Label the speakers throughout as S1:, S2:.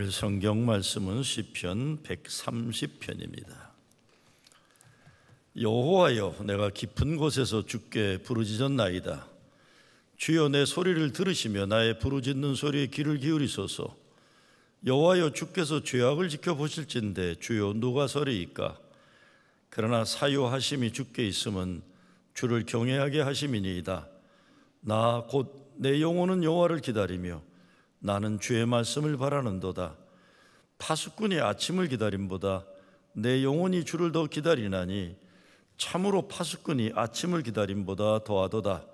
S1: 오늘 성경 말씀은 시편 130편입니다. 여호와여, 내가 깊은 곳에서 주께 부르짖었나이다. 주여, 내 소리를 들으시며 나의 부르짖는 소리에 귀를 기울이소서. 여호와여, 주께서 죄악을 지켜보실진대 주여 누가 서리이까? 그러나 사요하심이 주께 있음은 주를 경외하게 하심이니이다. 나 곧 내 영혼은 여호와를 기다리며 나는 주의 말씀을 바라는도다. 파수꾼이 아침을 기다림보다 내 영혼이 주를 더 기다리나니 참으로 파수꾼이 아침을 기다림보다 더하도다.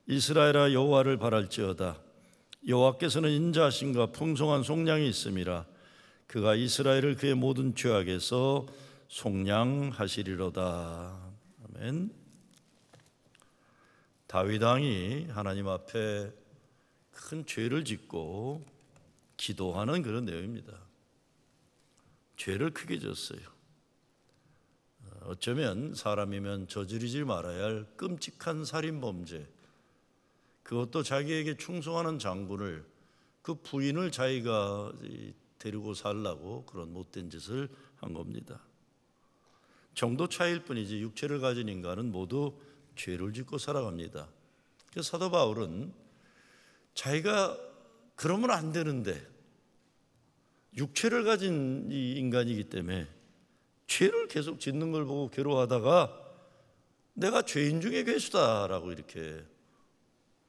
S1: 이스라엘아, 여호와를 바랄지어다. 여호와께서는 인자하심과 풍성한 속량이 있음이라. 그가 이스라엘을 그의 모든 죄악에서 속량하시리로다. 아멘. 다윗 왕이 하나님 앞에 큰 죄를 짓고 기도하는 그런 내용입니다. 죄를 크게 졌어요. 어쩌면 사람이면 저지르지 말아야 할 끔찍한 살인범죄, 그것도 자기에게 충성하는 장군을, 그 부인을 자기가 데리고 살라고 그런 못된 짓을 한 겁니다. 정도 차이일 뿐이지 육체를 가진 인간은 모두 죄를 짓고 살아갑니다. 그래서 사도 바울은 자기가 그러면 안 되는데 육체를 가진 이 인간이기 때문에 죄를 계속 짓는 걸 보고 괴로워하다가 내가 죄인 중에 괴수다라고 이렇게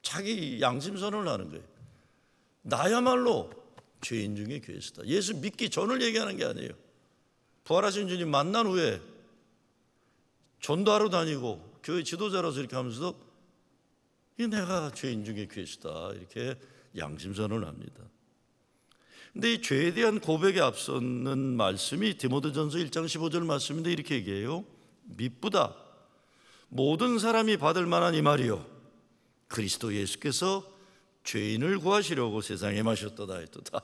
S1: 자기 양심선언을 하는 거예요. 나야말로 죄인 중에 괴수다. 예수 믿기 전을 얘기하는 게 아니에요. 부활하신 주님 만난 후에 전도하러 다니고 교회 지도자로서 이렇게 하면서도 내가 죄인 중에 괴수다 이렇게 양심선언을 합니다. 근데 이 죄에 대한 고백에 앞서는 말씀이 디모데전서 1장 15절 말씀인데 이렇게 얘기해요. 미쁘다. 모든 사람이 받을 만한 이 말이요, 그리스도 예수께서 죄인을 구하시려고 세상에 마셨도다 했도다.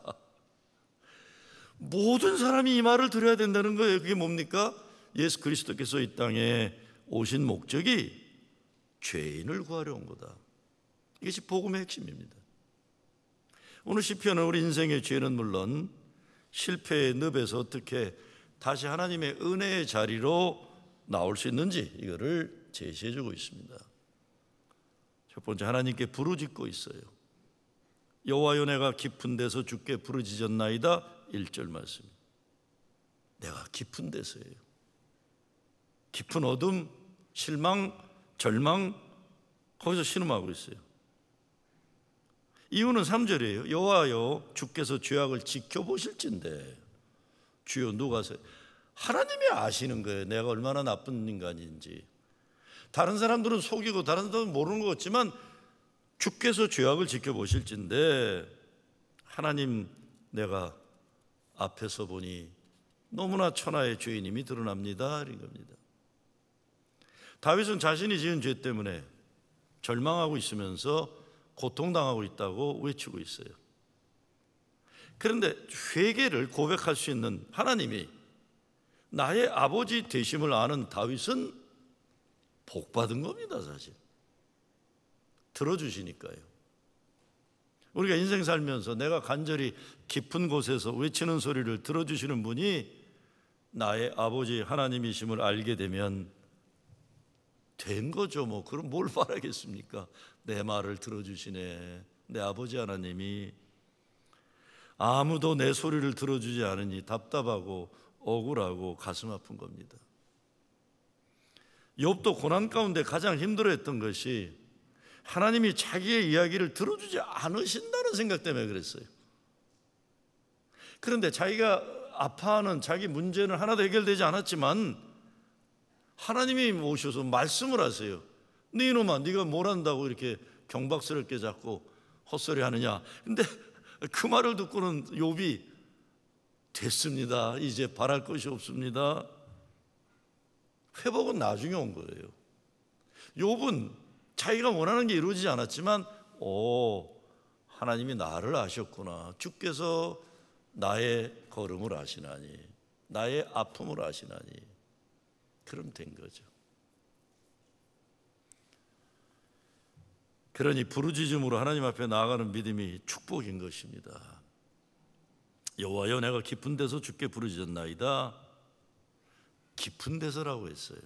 S1: 모든 사람이 이 말을 들어야 된다는 거예요. 그게 뭡니까? 예수 그리스도께서 이 땅에 오신 목적이 죄인을 구하려 온 거다. 이것이 복음의 핵심입니다. 오늘 시편은 우리 인생의 죄는 물론 실패의 늪에서 어떻게 다시 하나님의 은혜의 자리로 나올 수 있는지 이거를 제시해 주고 있습니다. 첫 번째, 하나님께 부르짖고 있어요. 여호와여, 내가 깊은 데서 주께 부르짖었나이다. 1절 말씀. 내가 깊은 데서예요. 깊은 어둠, 실망, 절망, 거기서 신음하고 있어요. 이유는 3절이에요. 여호와여, 주께서 죄악을 지켜보실진대 주여 누가 서? 하나님이 아시는 거예요. 내가 얼마나 나쁜 인간인지. 다른 사람들은 속이고 다른 사람들은 모르는 것 같지만 주께서 죄악을 지켜보실진데 하나님, 내가 앞에서 보니 너무나 천하의 죄인임이 드러납니다 이런 겁니다. 다윗은 자신이 지은 죄 때문에 절망하고 있으면서 고통당하고 있다고 외치고 있어요. 그런데 회개를 고백할 수 있는 하나님이 나의 아버지 되심을 아는 다윗은 복받은 겁니다. 사실 들어주시니까요. 우리가 인생 살면서 내가 간절히 깊은 곳에서 외치는 소리를 들어주시는 분이 나의 아버지 하나님이심을 알게 되면 된 거죠. 뭐 그럼 뭘 바라겠습니까? 내 말을 들어주시네. 내 아버지 하나님이. 아무도 내 소리를 들어주지 않으니 답답하고 억울하고 가슴 아픈 겁니다. 욥도 고난 가운데 가장 힘들어했던 것이 하나님이 자기의 이야기를 들어주지 않으신다는 생각 때문에 그랬어요. 그런데 자기가 아파하는 자기 문제는 하나도 해결되지 않았지만 하나님이 오셔서 말씀을 하세요. 네 이놈아, 네가 뭘 한다고 이렇게 경박스럽게 자꾸 헛소리 하느냐. 근데 그 말을 듣고는 욥이 됐습니다. 이제 바랄 것이 없습니다. 회복은 나중에 온 거예요. 욥은 자기가 원하는 게 이루어지지 않았지만 하나님이 나를 아셨구나. 주께서 나의 걸음을 아시나니, 나의 아픔을 아시나니. 그럼 된 거죠. 그러니 부르짖음으로 하나님 앞에 나아가는 믿음이 축복인 것입니다. 여호와여 내가 깊은 데서 주께 부르짖었나이다. 깊은 데서라고 했어요.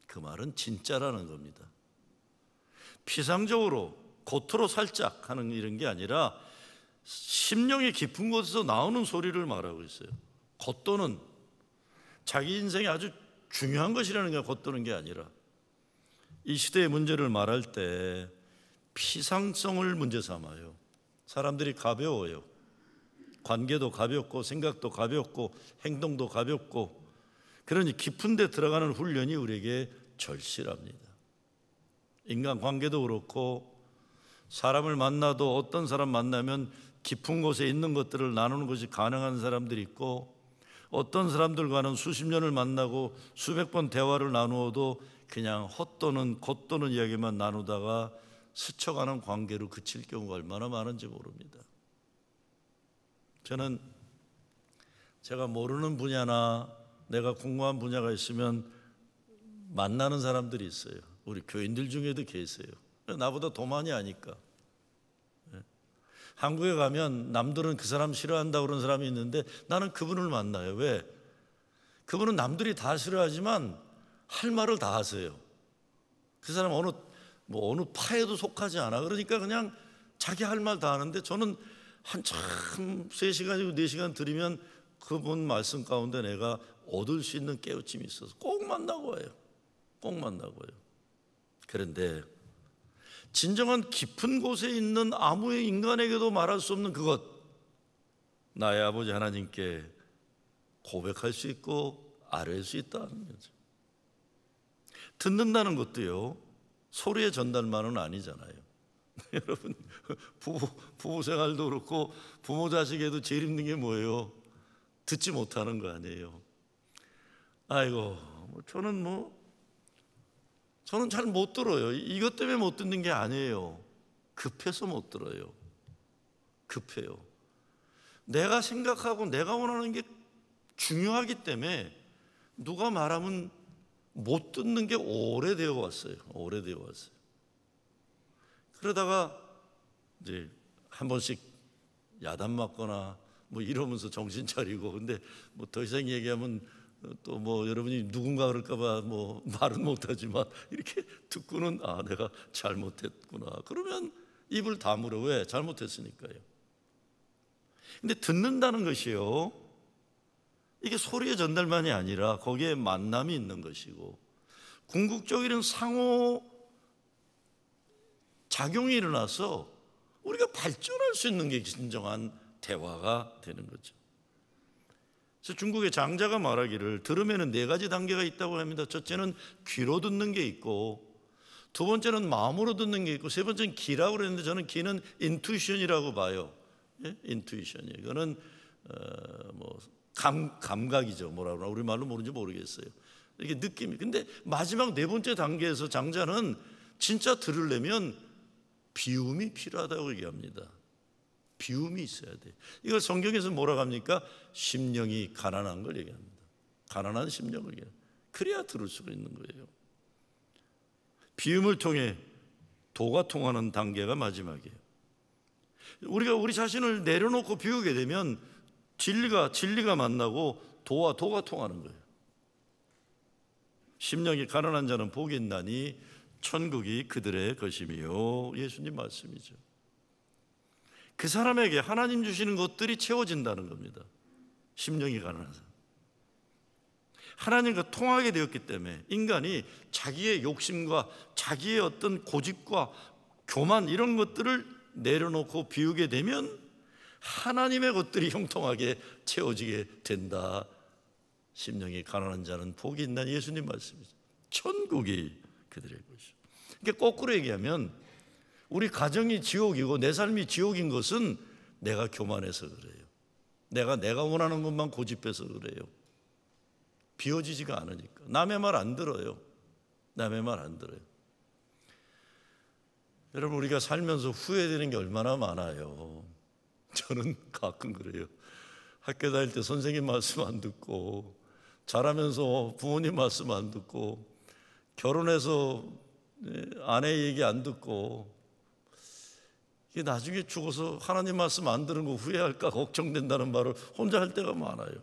S1: 그 말은 진짜라는 겁니다. 피상적으로 겉으로 살짝 하는 이런 게 아니라 심령의 깊은 곳에서 나오는 소리를 말하고 있어요. 겉도는 자기 인생에 아주 중요한 것이라는 게 겉도는 게 아니라 이 시대의 문제를 말할 때 피상성을 문제 삼아요. 사람들이 가벼워요. 관계도 가볍고 생각도 가볍고 행동도 가볍고, 그러니 깊은 데 들어가는 훈련이 우리에게 절실합니다. 인간관계도 그렇고 사람을 만나도 어떤 사람 만나면 깊은 곳에 있는 것들을 나누는 것이 가능한 사람들이 있고, 어떤 사람들과는 수십 년을 만나고 수백 번 대화를 나누어도 그냥 헛도는 겉도는 이야기만 나누다가 스쳐가는 관계로 그칠 경우가 얼마나 많은지 모릅니다. 저는 제가 모르는 분야나 내가 궁금한 분야가 있으면 만나는 사람들이 있어요. 우리 교인들 중에도 계세요. 나보다 더 많이 아니까. 한국에 가면 남들은 그 사람 싫어한다고 그러는 사람이 있는데 나는 그분을 만나요. 왜? 그분은 남들이 다 싫어하지만 할 말을 다 하세요. 그 사람 어느 파에도 속하지 않아. 그러니까 그냥 자기 할 말 다 하는데 저는 한참 3시간이고 4시간 들으면 그분 말씀 가운데 내가 얻을 수 있는 깨우침이 있어서 꼭 만나고 와요. 꼭 만나고 와요. 그런데 진정한 깊은 곳에 있는 아무 인간에게도 말할 수 없는 그것, 나의 아버지 하나님께 고백할 수 있고 아뢰할 수 있다는 거죠. 듣는다는 것도요, 소리의 전달만은 아니잖아요. 여러분, 부부 생활도 그렇고 부모 자식에도 제일 힘든 게 뭐예요? 듣지 못하는 거 아니에요. 아이고, 저는 잘 못 들어요. 이것 때문에 못 듣는 게 아니에요. 급해서 못 들어요. 급해요. 내가 생각하고 내가 원하는 게 중요하기 때문에 누가 말하면 못 듣는 게 오래되어 왔어요. 오래되어 왔어요. 그러다가 이제 한 번씩 야단 맞거나 뭐 이러면서 정신 차리고, 근데 뭐 더 이상 얘기하면 또 뭐 여러분이 누군가 그럴까봐 뭐 말은 못하지만 이렇게 듣고는 내가 잘못했구나. 그러면 입을 다물어. 왜? 잘못했으니까요. 근데 듣는다는 것이요, 이게 소리의 전달만이 아니라 거기에 만남이 있는 것이고 궁극적인 상호 작용이 일어나서 우리가 발전할 수 있는 게 진정한 대화가 되는 거죠. 그래서 중국의 장자가 말하기를 들음에는 4가지 단계가 있다고 합니다. 첫째는 귀로 듣는 게 있고, 두 번째는 마음으로 듣는 게 있고, 세 번째는 기라고 그랬는데 저는 기는 인투이션이라고 봐요. 예? 인투이션이에요. 이거는 감각이죠. 뭐라고 하나 우리말로 모르는지 모르겠어요. 이게 느낌이. 근데 마지막 4번째 단계에서 장자는 진짜 들으려면 비움이 필요하다고 얘기합니다. 비움이 있어야 돼. 이걸 성경에서 뭐라고 합니까? 심령이 가난한 걸 얘기합니다. 가난한 심령을 얘기해요. 그래야 들을 수가 있는 거예요. 비움을 통해 도가 통하는 단계가 마지막이에요. 우리가 우리 자신을 내려놓고 비우게 되면 진리가 만나고 도가 통하는 거예요. 심령이 가난한 자는 복이 있나니 천국이 그들의 것임이요. 예수님 말씀이죠. 그 사람에게 하나님 주시는 것들이 채워진다는 겁니다. 심령이 가난한 사람. 하나님과 통하게 되었기 때문에 인간이 자기의 욕심과 자기의 어떤 고집과 교만 이런 것들을 내려놓고 비우게 되면 하나님의 것들이 형통하게 채워지게 된다. 심령이 가난한 자는 복이 있나니 예수님 말씀이죠. 천국이 그들의 것이죠. 그러니까 거꾸로 얘기하면 우리 가정이 지옥이고 내 삶이 지옥인 것은 내가 교만해서 그래요. 내가 원하는 것만 고집해서 그래요. 비워지지가 않으니까. 남의 말 안 들어요. 남의 말 안 들어요. 여러분, 우리가 살면서 후회되는 게 얼마나 많아요. 저는 가끔 그래요. 학교 다닐 때 선생님 말씀 안 듣고, 자라면서 부모님 말씀 안 듣고, 결혼해서 아내 얘기 안 듣고, 나중에 죽어서 하나님 말씀 안 들은 거 후회할까 걱정된다는 말을 혼자 할 때가 많아요.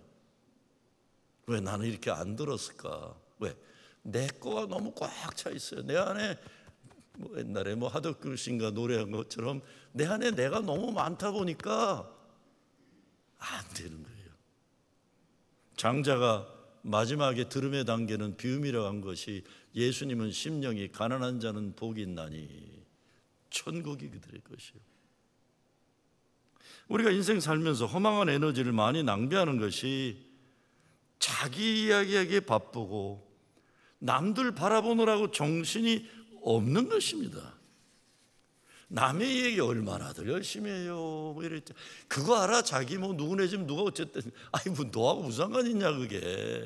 S1: 왜 나는 이렇게 안 들었을까? 왜? 내 거가 너무 꽉 차 있어요. 내 안에 옛날에 하덕규 씨인가 노래한 것처럼 내 안에 내가 너무 많다 보니까 안 되는 거예요. 장자가 마지막에 들음에 담기는 비움이라고 한 것이 예수님은 심령이 가난한 자는 복이 있나니 천국이 그들의 것이요. 우리가 인생 살면서 허망한 에너지를 많이 낭비하는 것이 자기 이야기하기에 바쁘고 남들 바라보느라고 정신이 없는 것입니다. 남의 얘기 얼마나들 열심히 해요. 이랬죠. 그거 알아? 자기 누구네 집 누가 어쨌든 너하고 무슨 상관 있냐 그게.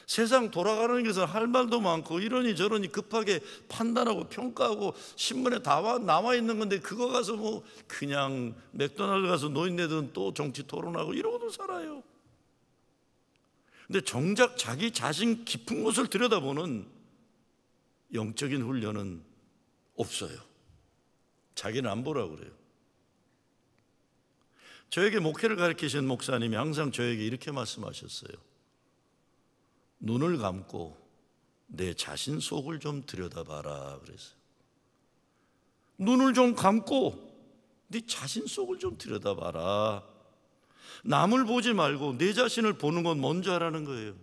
S1: 세상 돌아가는 것은 할 말도 많고 이러니 저러니 급하게 판단하고 평가하고 신문에 다 나와 있는 건데 그거 가서 그냥 맥도날드 가서 노인네들은 또 정치 토론하고 이러고도 살아요. 근데 정작 자기 자신 깊은 곳을 들여다보는 영적인 훈련은 없어요. 자기는 안 보라고 그래요. 저에게 목회를 가르치신 목사님이 항상 저에게 이렇게 말씀하셨어요. 눈을 감고 내 자신 속을 좀 들여다봐라 그랬어요. 눈을 좀 감고 네 자신 속을 좀 들여다봐라. 남을 보지 말고 내 자신을 보는 건 먼저 하라는 거예요.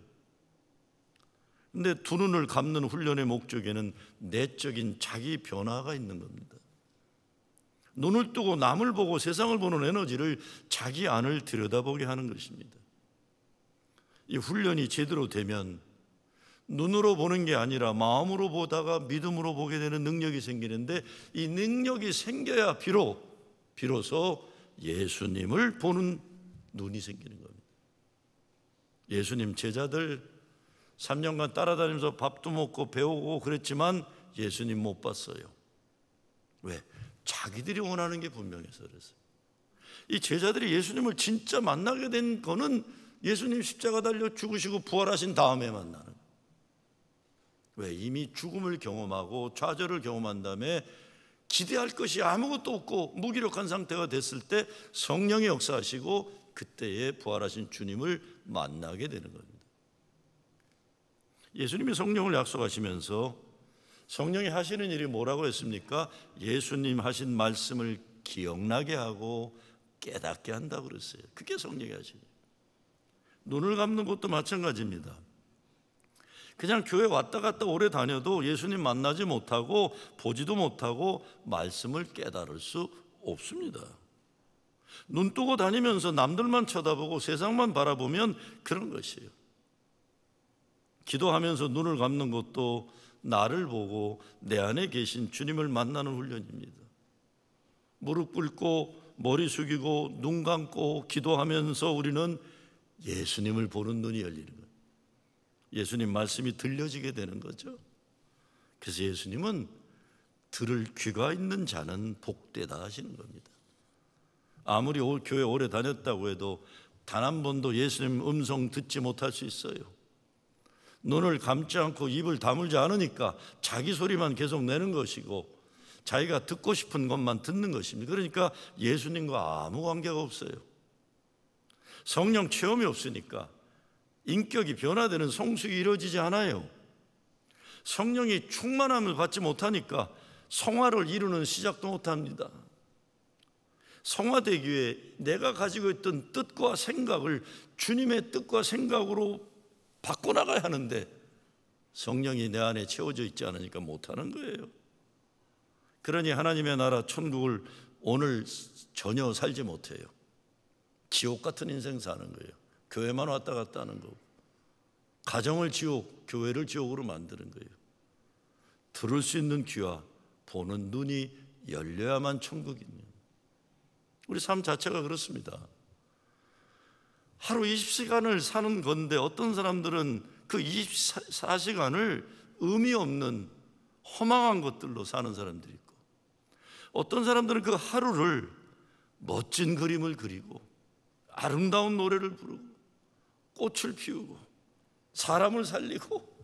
S1: 근데 두 눈을 감는 훈련의 목적에는 내적인 자기 변화가 있는 겁니다. 눈을 뜨고 남을 보고 세상을 보는 에너지를 자기 안을 들여다보게 하는 것입니다. 이 훈련이 제대로 되면 눈으로 보는 게 아니라 마음으로 보다가 믿음으로 보게 되는 능력이 생기는데 이 능력이 생겨야 비로소 예수님을 보는 눈이 생기는 겁니다. 예수님 제자들 3년간 따라다니면서 밥도 먹고 배우고 그랬지만 예수님 못 봤어요. 왜? 자기들이 원하는 게 분명해서 그랬어요. 이 제자들이 예수님을 진짜 만나게 된 거는 예수님 십자가 달려 죽으시고 부활하신 다음에 만나는 거예요. 왜? 이미 죽음을 경험하고 좌절을 경험한 다음에 기대할 것이 아무것도 없고 무기력한 상태가 됐을 때 성령이 역사하시고 그때에 부활하신 주님을 만나게 되는 겁니다. 예수님이 성령을 약속하시면서 성령이 하시는 일이 뭐라고 했습니까? 예수님 하신 말씀을 기억나게 하고 깨닫게 한다고 그랬어요. 그게 성령이 하시는 일이에요. 눈을 감는 것도 마찬가지입니다. 그냥 교회 왔다 갔다 오래 다녀도 예수님 만나지 못하고 보지도 못하고 말씀을 깨달을 수 없습니다. 눈 뜨고 다니면서 남들만 쳐다보고 세상만 바라보면 그런 것이에요. 기도하면서 눈을 감는 것도 나를 보고 내 안에 계신 주님을 만나는 훈련입니다. 무릎 꿇고 머리 숙이고 눈 감고 기도하면서 우리는 예수님을 보는 눈이 열리는 거예요. 예수님 말씀이 들려지게 되는 거죠. 그래서 예수님은 들을 귀가 있는 자는 복되다 하시는 겁니다. 아무리 교회 오래 다녔다고 해도 단 한 번도 예수님 음성 듣지 못할 수 있어요. 눈을 감지 않고 입을 다물지 않으니까 자기 소리만 계속 내는 것이고 자기가 듣고 싶은 것만 듣는 것입니다. 그러니까 예수님과 아무 관계가 없어요. 성령 체험이 없으니까 인격이 변화되는 성숙이 이루어지지 않아요. 성령이 충만함을 받지 못하니까 성화를 이루는 시작도 못합니다. 성화되기 위해 내가 가지고 있던 뜻과 생각을 주님의 뜻과 생각으로 바꿔나가야 하는데 성령이 내 안에 채워져 있지 않으니까 못하는 거예요. 그러니 하나님의 나라 천국을 오늘 전혀 살지 못해요. 지옥 같은 인생 사는 거예요. 교회만 왔다 갔다 하는 거고 가정을 지옥, 교회를 지옥으로 만드는 거예요. 들을 수 있는 귀와 보는 눈이 열려야만 천국입니다. 우리 삶 자체가 그렇습니다. 하루 20시간을 사는 건데 어떤 사람들은 그 24시간을 의미 없는 허망한 것들로 사는 사람들이 있고 어떤 사람들은 그 하루를 멋진 그림을 그리고 아름다운 노래를 부르고 꽃을 피우고 사람을 살리고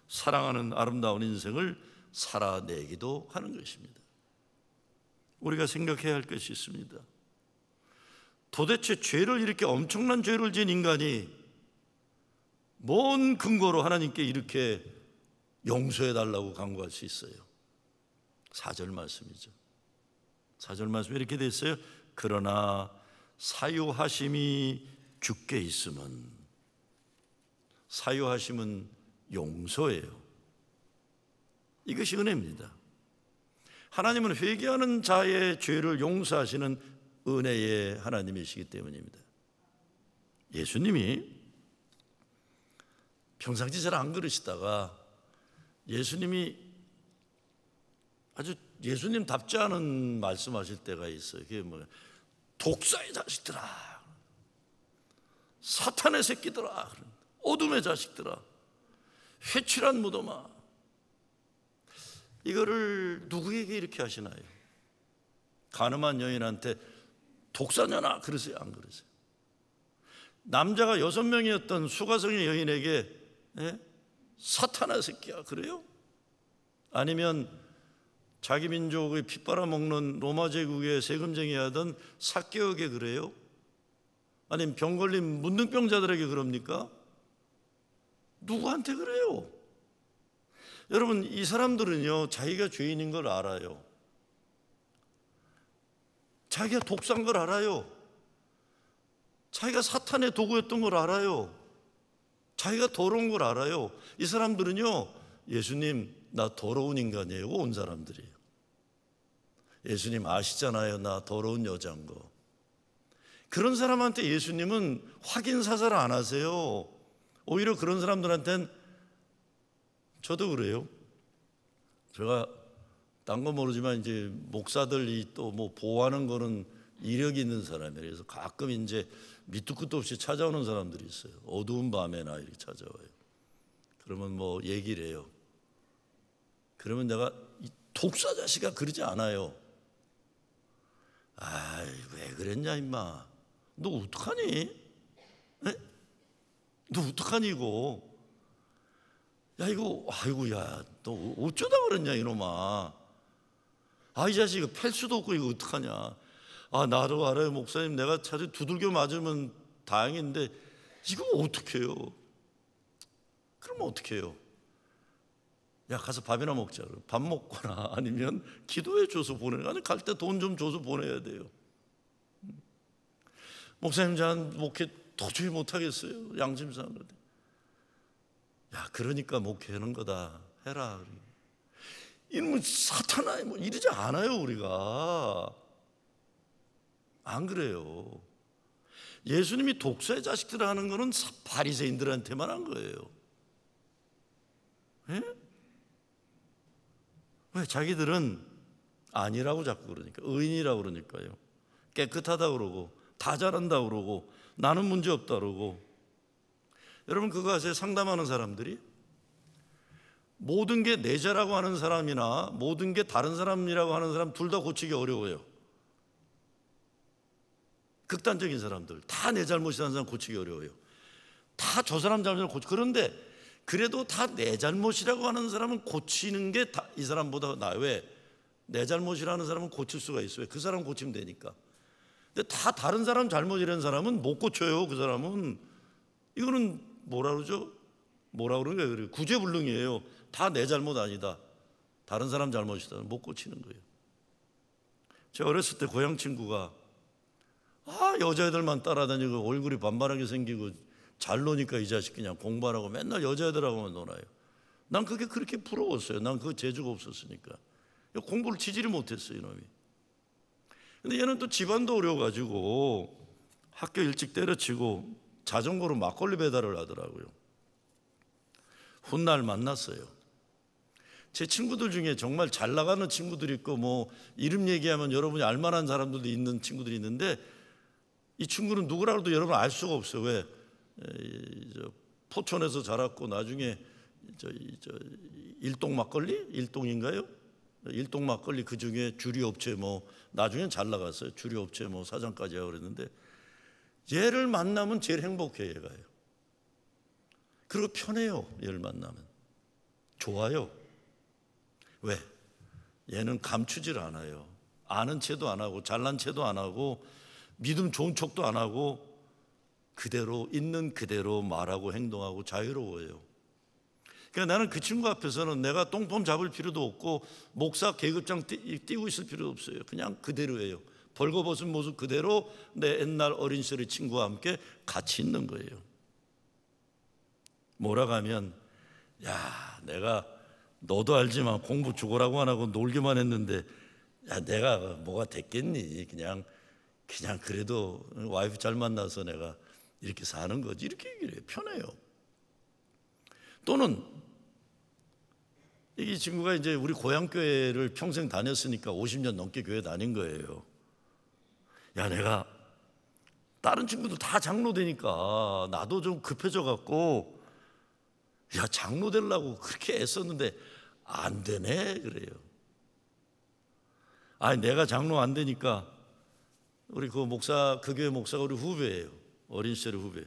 S1: 사랑하는 아름다운 인생을 살아내기도 하는 것입니다. 우리가 생각해야 할 것이 있습니다. 도대체 죄를 이렇게 엄청난 죄를 지은 인간이 뭔 근거로 하나님께 이렇게 용서해 달라고 간구할 수 있어요? 4절 말씀이죠. 4절 말씀에 이렇게 돼 있어요. 그러나 사유하심이 주께 있음은, 사유하심은 용서예요. 이것이 은혜입니다. 하나님은 회개하는 자의 죄를 용서하시는 은혜의 하나님이시기 때문입니다. 예수님이 평상시 잘 안 그러시다가 예수님이 아주 예수님답지 않은 말씀하실 때가 있어요. 그게 뭐예요? 독사의 자식들아, 사탄의 새끼들아, 어둠의 자식들아, 회칠한 무덤아. 이거를 누구에게 이렇게 하시나요? 가늠한 여인한테 독사녀나 그러세요? 안 그러세요? 남자가 6명이었던 수가성의 여인에게 사탄의 새끼야 그래요? 아니면 자기 민족의 피 빨아먹는 로마 제국의 세금쟁이 하던 삭개오에게 그래요? 아니면 병 걸린 문둥병자들에게 그럽니까? 누구한테 그래요? 여러분, 이 사람들은요 자기가 죄인인 걸 알아요. 자기가 독사인 걸 알아요. 자기가 사탄의 도구였던 걸 알아요. 자기가 더러운 걸 알아요. 이 사람들은요 예수님 나 더러운 인간이에요 온 사람들이에요. 예수님 아시잖아요 나 더러운 여자인 거. 그런 사람한테 예수님은 확인 사살을 안 하세요. 오히려 그런 사람들한테는, 저도 그래요. 제가 딴 거 모르지만 이제 목사들이 또 뭐 보호하는 거는 이력이 있는 사람이에요. 그래서 가끔 이제 밑도 끝도 없이 찾아오는 사람들이 있어요. 어두운 밤에나 이렇게 찾아와요. 그러면 뭐 얘기를 해요. 그러면 내가 이 독사 자식아 그러지 않아요. 아이 왜 그랬냐 임마. 너 어떡하니? 에? 너 어떡하니 이거? 야 이거 아이고 야 너 어쩌다 그랬냐 이놈아. 아 이 자식 이거 팰 수도 없고 이거 어떡하냐. 아 나도 알아요 목사님 내가 차라리 두들겨 맞으면 다행인데 이거 어떡해요. 그러면 어떡해요. 야 가서 밥이나 먹자. 밥 먹거나 아니면 기도해 줘서 보내는, 아니 갈 때 돈 좀 줘서 보내야 돼요. 목사님 저는 목회 도저히 못하겠어요 양심상으로. 야 그러니까 목회하는 거다 해라. 이놈은 사탄아 뭐 이러지 않아요. 우리가 안 그래요. 예수님이 독사의 자식들 하는 거는 바리새인들한테만 한 거예요. 예? 왜? 자기들은 아니라고 자꾸 그러니까, 의인이라고 그러니까요. 깨끗하다고 그러고 다 잘한다고 그러고 나는 문제 없다고 그러고. 여러분 그거 아세요? 상담하는 사람들이 모든 게 내 죄라고 하는 사람이나 모든 게 다른 사람이라고 하는 사람 둘 다 고치기 어려워요. 극단적인 사람들 다 내 잘못이라는 사람 고치기 어려워요. 다 저 사람 잘못을 고치. 그런데 그래도 다 내 잘못이라고 하는 사람은 고치는 게 이 사람보다 나아요. 왜? 내 잘못이라는 사람은 고칠 수가 있어요. 그 사람 고치면 되니까. 근데 다 다른 사람 잘못이라는 사람은 못 고쳐요. 그 사람은 이거는 뭐라 그러죠? 뭐라 그러는 거예요? 구제불능이에요. 다 내 잘못 아니다. 다른 사람 잘못이다. 못 고치는 거예요. 제가 어렸을 때 고향 친구가 여자애들만 따라다니고 얼굴이 반반하게 생기고 잘 노니까 이 자식 그냥 공부 안 하고 맨날 여자애들하고만 놀아요. 난 그게 그렇게 부러웠어요. 난 그 재주가 없었으니까. 공부를 지지를 못했어요 이놈이. 근데 얘는 또 집안도 어려워가지고 학교 일찍 때려치고 자전거로 막걸리 배달을 하더라고요. 훗날 만났어요. 제 친구들 중에 정말 잘 나가는 친구들이 있고 뭐 이름 얘기하면 여러분이 알만한 사람들도 있는 친구들이 있는데 이 친구는 누구라도 여러분 알 수가 없어요. 왜? 포천에서 자랐고 나중에 일동 막걸리? 일동인가요? 일동 막걸리 그 중에 주류업체 뭐 나중엔 잘 나갔어요. 주류업체 뭐 사장까지 하고 그랬는데 얘를 만나면 제일 행복해 얘가요. 그리고 편해요. 얘를 만나면 좋아요. 왜? 얘는 감추질 않아요. 아는 체도 안 하고 잘난 체도 안 하고 믿음 좋은 척도 안 하고 그대로 있는 그대로 말하고 행동하고 자유로워요. 그러니까 나는 그 친구 앞에서는 내가 똥폼 잡을 필요도 없고 목사 계급장 띄고 있을 필요도 없어요. 그냥 그대로예요. 벌거벗은 모습 그대로 내 옛날 어린 시절의 친구와 함께 같이 있는 거예요. 뭐라고 하면 야, 내가 너도 알지만 공부 죽어라고 안 하고 놀기만 했는데 야, 내가 뭐가 됐겠니? 그냥 그래도 와이프 잘 만나서 내가 이렇게 사는 거지. 이렇게 얘기를 해요. 편해요. 또는 이 친구가 이제 우리 고향교회를 평생 다녔으니까 50년 넘게 교회 다닌 거예요. 야, 내가 다른 친구도 다 장로 되니까 나도 좀 급해져 갖고 야, 장로 되려고 그렇게 애썼는데 안 되네 그래요. 아니, 내가 장로 안 되니까 우리 그 목사, 그 교회 목사가 우리 후배예요. 어린 시절의 후배.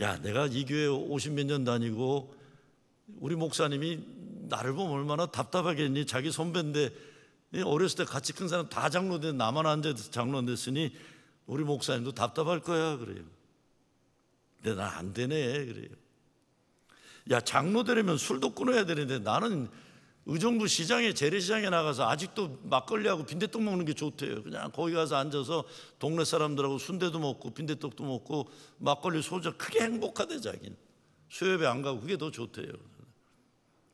S1: 야, 내가 이 교회 50몇 년 다니고 우리 목사님이 나를 보면 얼마나 답답하겠니? 자기 선배인데 어렸을 때 같이 큰 사람 다 장로 된 나만 앉아서 장로 안 됐으니 우리 목사님도 답답할 거야 그래요. 근데 난 안 되네 그래요. 야, 장로 되려면 술도 끊어야 되는데 나는 의정부 시장에 재래시장에 나가서 아직도 막걸리하고 빈대떡 먹는 게 좋대요. 그냥 거기 가서 앉아서 동네 사람들하고 순대도 먹고 빈대떡도 먹고 막걸리 소주 크게 행복하대 자기는. 수협에 안 가고 그게 더 좋대요.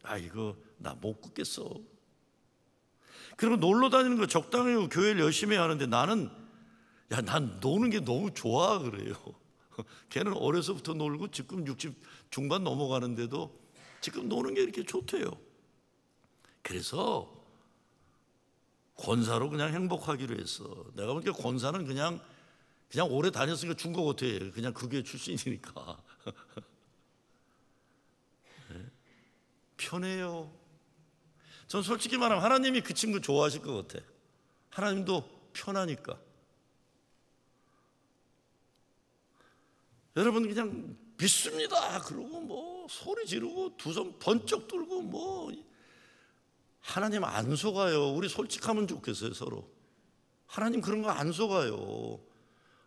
S1: 아, 이거 나 못 걷겠어. 그리고 놀러 다니는 거 적당히 교회를 열심히 하는데 나는 야, 난 노는 게 너무 좋아 그래요. 걔는 어려서부터 놀고 지금 60 중반 넘어가는데도 지금 노는 게 이렇게 좋대요. 그래서 권사로 그냥 행복하기로 했어. 내가 보니까 권사는 그냥 오래 다녔으니까 준 거 같아. 그냥 그 교회 출신이니까. 네. 편해요. 전 솔직히 말하면 하나님이 그 친구 좋아하실 것 같아. 하나님도 편하니까. 여러분 그냥 믿습니다 그러고 뭐 소리 지르고 두 손 번쩍 들고 뭐 하나님 안 속아요. 우리 솔직하면 좋겠어요 서로. 하나님 그런 거 안 속아요.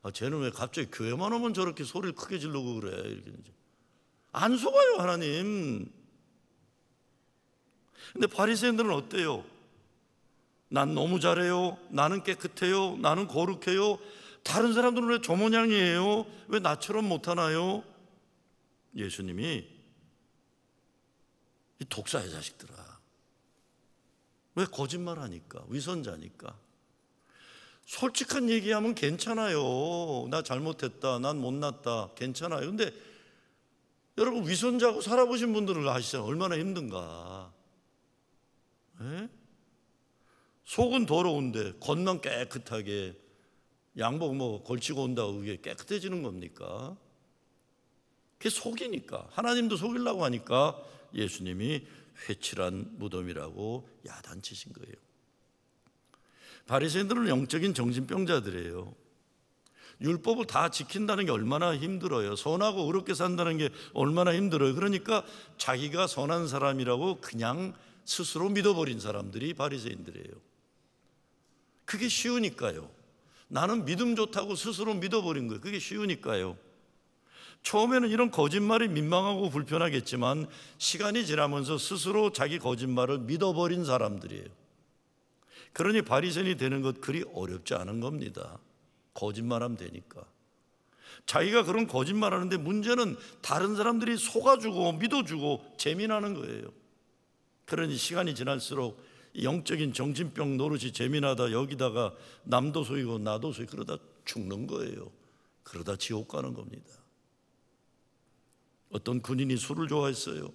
S1: 아, 쟤는 왜 갑자기 교회만 오면 저렇게 소리를 크게 지르고 그래 이렇게. 안 속아요 하나님. 근데 바리새인들은 어때요? 난 너무 잘해요. 나는 깨끗해요. 나는 거룩해요. 다른 사람들은 왜 저 모양이에요? 왜 나처럼 못하나요? 예수님이 이 독사의 자식들아, 왜 거짓말하니까? 위선자니까. 솔직한 얘기하면 괜찮아요. 나 잘못했다, 난 못났다, 괜찮아요. 근데 여러분 위선자고 살아보신 분들은 아시잖아요. 얼마나 힘든가. 에? 속은 더러운데 겉만 깨끗하게 양복 뭐 걸치고 온다고 그게 깨끗해지는 겁니까? 그게 속이니까. 하나님도 속이려고 하니까 예수님이 회칠한 무덤이라고 야단치신 거예요. 바리새인들은 영적인 정신병자들이에요. 율법을 다 지킨다는 게 얼마나 힘들어요. 선하고 의롭게 산다는 게 얼마나 힘들어요. 그러니까 자기가 선한 사람이라고 그냥 스스로 믿어버린 사람들이 바리새인들이에요. 그게 쉬우니까요. 나는 믿음 좋다고 스스로 믿어버린 거예요. 그게 쉬우니까요. 처음에는 이런 거짓말이 민망하고 불편하겠지만 시간이 지나면서 스스로 자기 거짓말을 믿어버린 사람들이에요. 그러니 바리새인이 되는 것 그리 어렵지 않은 겁니다. 거짓말하면 되니까. 자기가 그런 거짓말하는데 문제는 다른 사람들이 속아주고 믿어주고 재민하는 거예요. 그러니 시간이 지날수록 영적인 정신병 노릇이 재민하다 여기다가 남도 속이고 나도 속이고 그러다 죽는 거예요. 그러다 지옥 가는 겁니다. 어떤 군인이 술을 좋아했어요.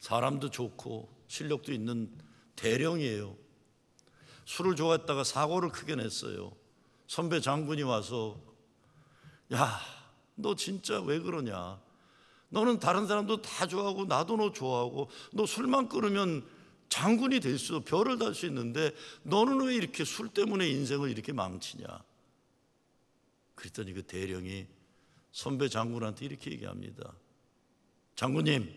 S1: 사람도 좋고 실력도 있는 대령이에요. 술을 좋아했다가 사고를 크게 냈어요. 선배 장군이 와서 야, 너 진짜 왜 그러냐? 너는 다른 사람도 다 좋아하고 나도 너 좋아하고 너 술만 끊으면 장군이 될 수, 별을 달 수 있는데 너는 왜 이렇게 술 때문에 인생을 이렇게 망치냐? 그랬더니 그 대령이 선배 장군한테 이렇게 얘기합니다. 장군님,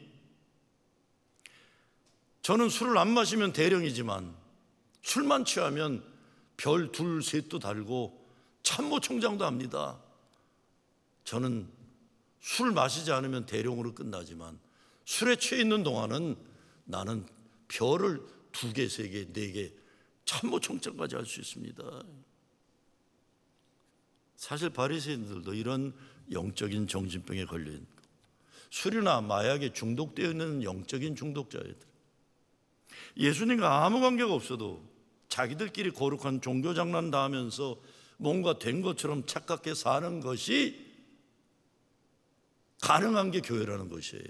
S1: 저는 술을 안 마시면 대령이지만 술만 취하면 별 둘 셋도 달고 참모총장도 합니다. 저는 술 마시지 않으면 대령으로 끝나지만 술에 취해 있는 동안은 나는 별을 2개, 3개, 4개 참모총장까지 할 수 있습니다. 사실 바리새인들도 이런 영적인 정신병에 걸린, 술이나 마약에 중독되어 있는 영적인 중독자들, 예수님과 아무 관계가 없어도 자기들끼리 거룩한 종교 장난 다 하면서 뭔가 된 것처럼 착각해 사는 것이 가능한 게 교회라는 것이에요.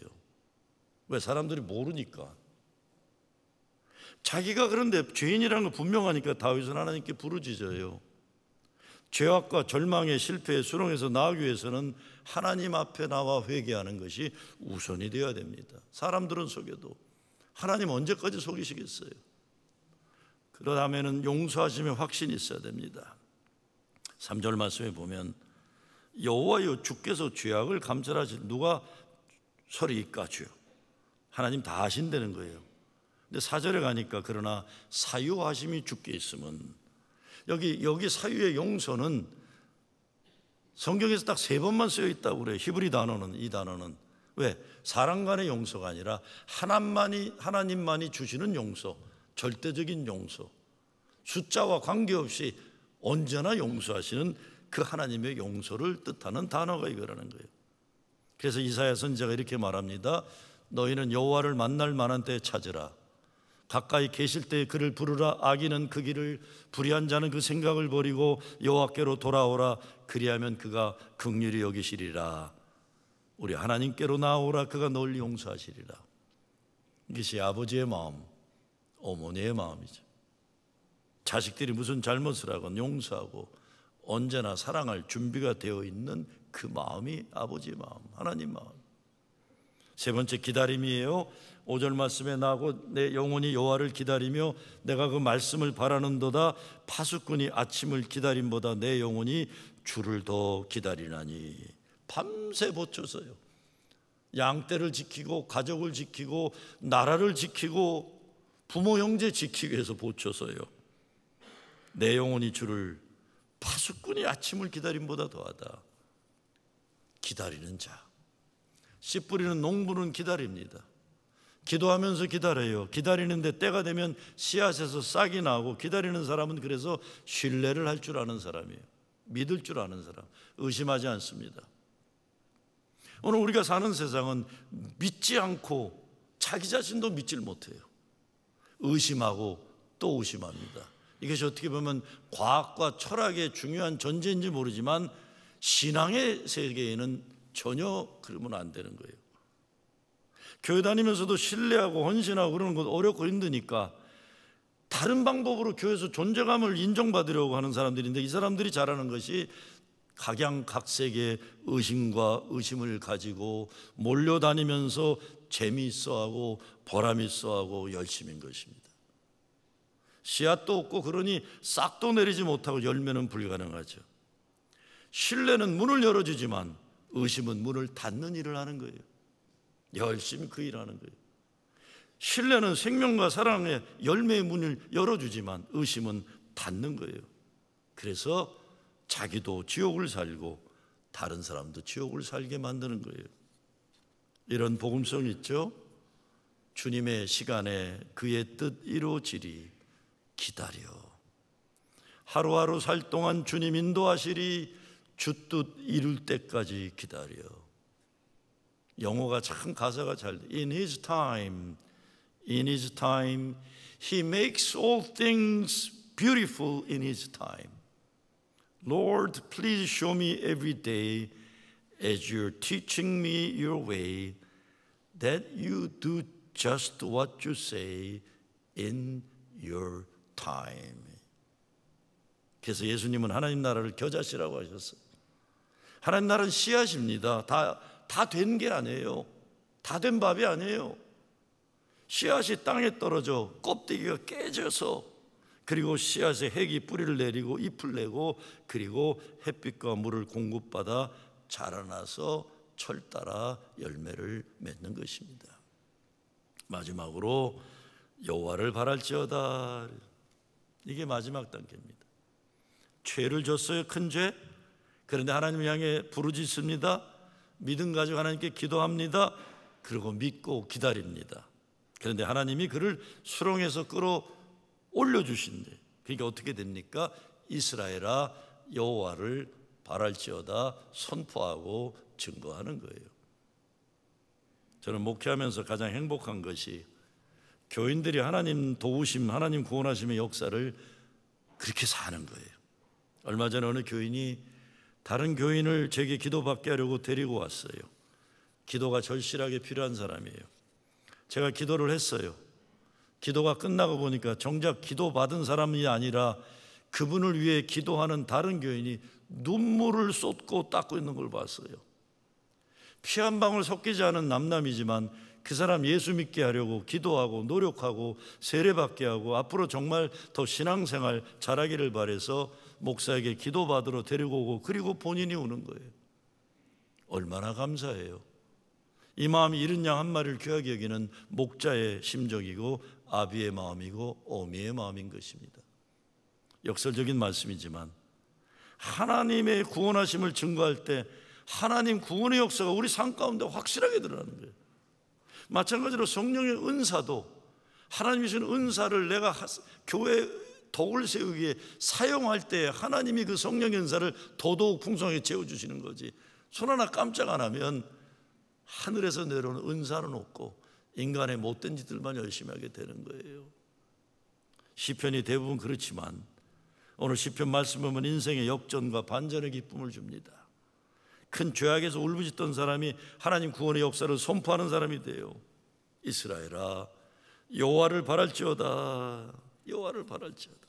S1: 왜? 사람들이 모르니까. 자기가 그런데 죄인이라는 거 분명하니까 다윗은 하나님께 부르짖어요. 죄악과 절망의 실패에 수렁에서 나가기 위해서는 하나님 앞에 나와 회개하는 것이 우선이 되어야 됩니다. 사람들은 속여도 하나님 언제까지 속이시겠어요? 그러다면은 용서하심의 확신이 있어야 됩니다. 3절 말씀에 보면 여호와여 주께서 죄악을 감찰하실, 누가 소리까? 주여. 하나님 다 하신다는 거예요. 근데 4절에 가니까 그러나 사유하심이 주께 있으면, 여기 사유의 용서는 성경에서 딱 3번만 쓰여 있다고 그래요. 히브리 단어는, 이 단어는. 왜? 사람 간의 용서가 아니라 하나님만이 주시는 용서, 절대적인 용서, 숫자와 관계없이 언제나 용서하시는 그 하나님의 용서를 뜻하는 단어가 이거라는 거예요. 그래서 이사야 선지자가 이렇게 말합니다. 너희는 여호와를 만날 만한 때에 찾으라. 가까이 계실 때에 그를 부르라. 악인은 그 길을, 불의한 자는 그 생각을 버리고 여호와께로 돌아오라. 그리하면 그가 긍휼히 여기시리라. 우리 하나님께로 나오라. 그가 널리 용서하시리라. 이것이 아버지의 마음, 어머니의 마음이죠. 자식들이 무슨 잘못을 하건 용서하고 언제나 사랑할 준비가 되어 있는 그 마음이 아버지의 마음, 하나님 마음. 3번째 기다림이에요. 5절 말씀에 나고 내 영혼이 여호와를 기다리며 내가 그 말씀을 바라는도다. 파수꾼이 아침을 기다림보다 내 영혼이 주를 더 기다리나니. 밤새 버텨서요. 양떼를 지키고 가족을 지키고 나라를 지키고 부모 형제 지키기 위해서 버텨서요. 내 영혼이 주를, 파수꾼이 아침을 기다림보다 더하다. 기다리는 자, 씨 뿌리는 농부는 기다립니다. 기도하면서 기다려요. 기다리는데 때가 되면 씨앗에서 싹이 나고, 기다리는 사람은 그래서 신뢰를 할 줄 아는 사람이에요. 믿을 줄 아는 사람, 의심하지 않습니다. 오늘 우리가 사는 세상은 믿지 않고 자기 자신도 믿질 못해요. 의심하고 또 의심합니다. 이것이 어떻게 보면 과학과 철학의 중요한 전제인지 모르지만 신앙의 세계에는 전혀 그러면 안 되는 거예요. 교회 다니면서도 신뢰하고 헌신하고 그러는 건 어렵고 힘드니까 다른 방법으로 교회에서 존재감을 인정받으려고 하는 사람들인데, 이 사람들이 잘하는 것이 각양각색의 의심과 의심을 가지고 몰려다니면서 재미있어하고 보람있어하고 열심인 것입니다. 씨앗도 없고 그러니 싹도 내리지 못하고 열매는 불가능하죠. 신뢰는 문을 열어주지만 의심은 문을 닫는 일을 하는 거예요. 열심히 그 일을 하는 거예요. 신뢰는 생명과 사랑의 열매의 문을 열어주지만 의심은 닫는 거예요. 그래서 자기도 지옥을 살고 다른 사람도 지옥을 살게 만드는 거예요. 이런 복음성 있죠? 주님의 시간에 그의 뜻 이루어지리 기다려. 하루하루 살 동안 주님 인도하시리 주 뜻 이룰 때까지 기다려. 영어가 참 가사가 잘 돼. In His time, in His time, He makes all things beautiful in His time. Lord, please show me every day as you're teaching me your way that you do just what you say in your time. 그래서 예수님은 하나님 나라를 겨자씨라고 하셨어요. 하나님 나라는 씨앗입니다. 다 된 게 아니에요. 다 된 밥이 아니에요. 씨앗이 땅에 떨어져 껍데기가 깨져서, 그리고 씨앗의 핵이 뿌리를 내리고 잎을 내고, 그리고 햇빛과 물을 공급받아 자라나서 철 따라 열매를 맺는 것입니다. 마지막으로 여호와를 바랄지어다. 이게 마지막 단계입니다. 죄를 졌어요, 큰 죄. 그런데 하나님을 향해 부르짖습니다. 믿음 가지고 하나님께 기도합니다. 그리고 믿고 기다립니다. 그런데 하나님이 그를 수렁에서 끌어올려 주신대. 그러니까 어떻게 됩니까? 이스라엘아 여호와를 바랄지어다 선포하고 증거하는 거예요. 저는 목회하면서 가장 행복한 것이 교인들이 하나님 도우심, 하나님 구원하심의 역사를 그렇게 사는 거예요. 얼마 전에 어느 교인이 다른 교인을 제게 기도받게 하려고 데리고 왔어요. 기도가 절실하게 필요한 사람이에요. 제가 기도를 했어요. 기도가 끝나고 보니까 정작 기도받은 사람이 아니라 그분을 위해 기도하는 다른 교인이 눈물을 쏟고 닦고 있는 걸 봤어요. 피 한 방울 섞이지 않은 남남이지만 그 사람 예수 믿게 하려고 기도하고 노력하고 세례받게 하고 앞으로 정말 더 신앙생활 잘하기를 바라서 목사에게 기도받으러 데리고 오고 그리고 본인이 우는 거예요. 얼마나 감사해요. 이 마음이 이른 양 한 마리를 귀하게 여기는 목자의 심정이고 아비의 마음이고 어미의 마음인 것입니다. 역설적인 말씀이지만 하나님의 구원하심을 증거할 때 하나님 구원의 역사가 우리 삶 가운데 확실하게 드러나는 거예요. 마찬가지로 성령의 은사도 하나님이 주신 은사를 내가 교회 덕을 세우기에 사용할 때 하나님이 그 성령의 은사를 더더욱 풍성하게 채워주시는 거지. 손 하나 깜짝 안 하면 하늘에서 내려오는 은사는 없고 인간의 못된 짓들만 열심히 하게 되는 거예요. 시편이 대부분 그렇지만 오늘 시편 말씀 보면 인생의 역전과 반전의 기쁨을 줍니다. 큰 죄악에서 울부짖던 사람이 하나님 구원의 역사를 선포하는 사람이 돼요. 이스라엘아 여호와를 바랄지어다. 여호와를 바랄지어다.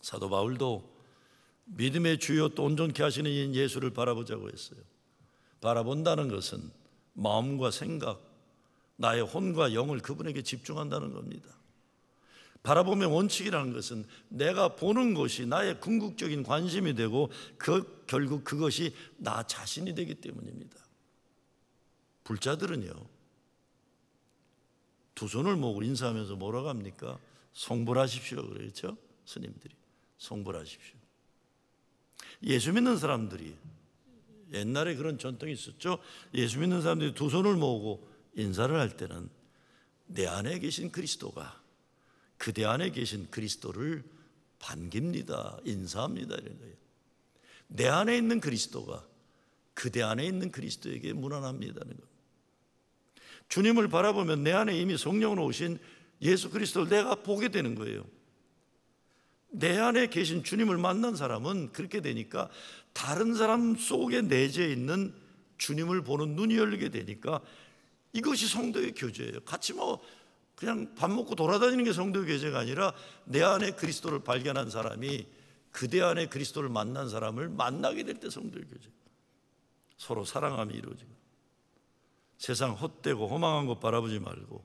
S1: 사도 바울도 믿음의 주요 또 온전케 하시는 이인 예수를 바라보자고 했어요. 바라본다는 것은 마음과 생각, 나의 혼과 영을 그분에게 집중한다는 겁니다. 바라보면 원칙이라는 것은 내가 보는 것이 나의 궁극적인 관심이 되고 결국 그것이 나 자신이 되기 때문입니다. 불자들은요, 두 손을 모으고 인사하면서 뭐라고 합니까? 성불하십시오 그랬죠? 스님들이 성불하십시오. 예수 믿는 사람들이 옛날에 그런 전통이 있었죠. 예수 믿는 사람들이 두 손을 모으고 인사를 할 때는 내 안에 계신 그리스도가 그대 안에 계신 그리스도를 반깁니다. 인사합니다. 이런 거예요. 내 안에 있는 그리스도가 그대 안에 있는 그리스도에게 문안합니다는 겁니다. 주님을 바라보면 내 안에 이미 성령으로 오신 예수 그리스도를 내가 보게 되는 거예요. 내 안에 계신 주님을 만난 사람은 그렇게 되니까 다른 사람 속에 내재해 있는 주님을 보는 눈이 열리게 되니까 이것이 성도의 교제예요. 같이 그냥 밥 먹고 돌아다니는 게 성도의 교제가 아니라 내 안에 그리스도를 발견한 사람이 그대 안에 그리스도를 만난 사람을 만나게 될 때 성도의 교제. 서로 사랑함이 이루어지고 세상 헛되고 허망한 것 바라보지 말고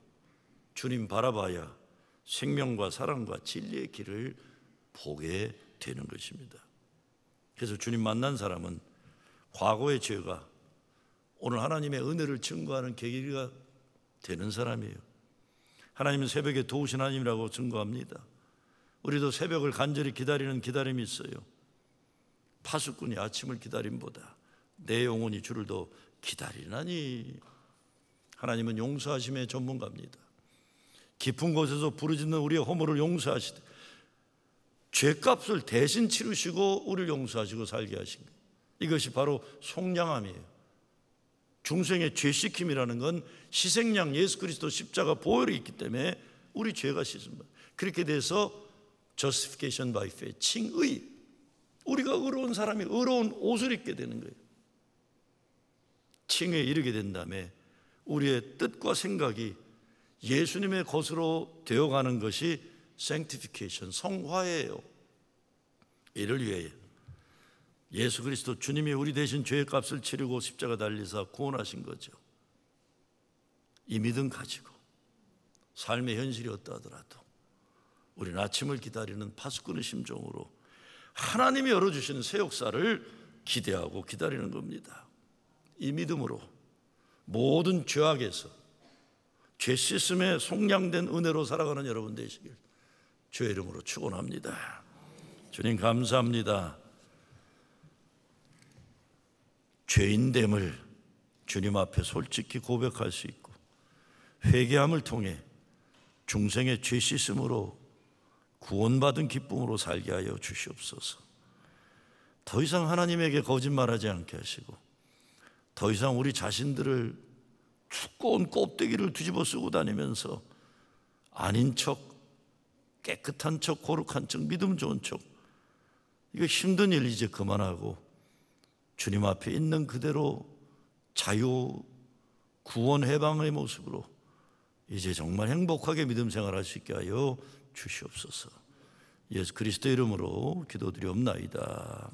S1: 주님 바라봐야 생명과 사랑과 진리의 길을 보게 되는 것입니다. 그래서 주님 만난 사람은 과거의 죄가 오늘 하나님의 은혜를 증거하는 계기가 되는 사람이에요. 하나님은 새벽에 도우신 하나님이라고 증거합니다. 우리도 새벽을 간절히 기다리는 기다림이 있어요. 파수꾼이 아침을 기다림보다 내 영혼이 주를 더 기다리나니. 하나님은 용서하심의 전문가입니다. 깊은 곳에서 부르짖는 우리의 허물을 용서하시되 죄값을 대신 치르시고 우리를 용서하시고 살게 하신 거예요. 이것이 바로 속량함이에요. 중생의 죄시킴이라는 건 희생양 예수 그리스도 십자가 보혈이 있기 때문에 우리 죄가 씻은 거예요. 그렇게 돼서 justification by faith, 칭의. 우리가 의로운 사람이 의로운 옷을 입게 되는 거예요. 칭의에 이르게 된 다음에 우리의 뜻과 생각이 예수님의 것으로 되어가는 것이 sanctification, 성화예요. 이를 위해 예수 그리스도 주님이 우리 대신 죄의 값을 치르고 십자가 달리사 구원하신 거죠. 이 믿음 가지고 삶의 현실이 어떠하더라도 우리는 아침을 기다리는 파수꾼의 심정으로 하나님이 열어주시는 새 역사를 기대하고 기다리는 겁니다. 이 믿음으로 모든 죄악에서 죄 씻음에 속량된 은혜로 살아가는 여러분 되시길 주의 이름으로 축원합니다. 주님 감사합니다. 죄인됨을 주님 앞에 솔직히 고백할 수 있고 회개함을 통해 중생의 죄 씻음으로 구원받은 기쁨으로 살게 하여 주시옵소서. 더 이상 하나님에게 거짓말하지 않게 하시고 더 이상 우리 자신들을 두꺼운 껍데기를 뒤집어 쓰고 다니면서 아닌 척, 깨끗한 척, 거룩한 척, 믿음 좋은 척, 이거 힘든 일 이제 그만하고 주님 앞에 있는 그대로 자유, 구원, 해방의 모습으로 이제 정말 행복하게 믿음 생활할 수 있게 하여 주시옵소서. 예수 그리스도 이름으로 기도드리옵나이다.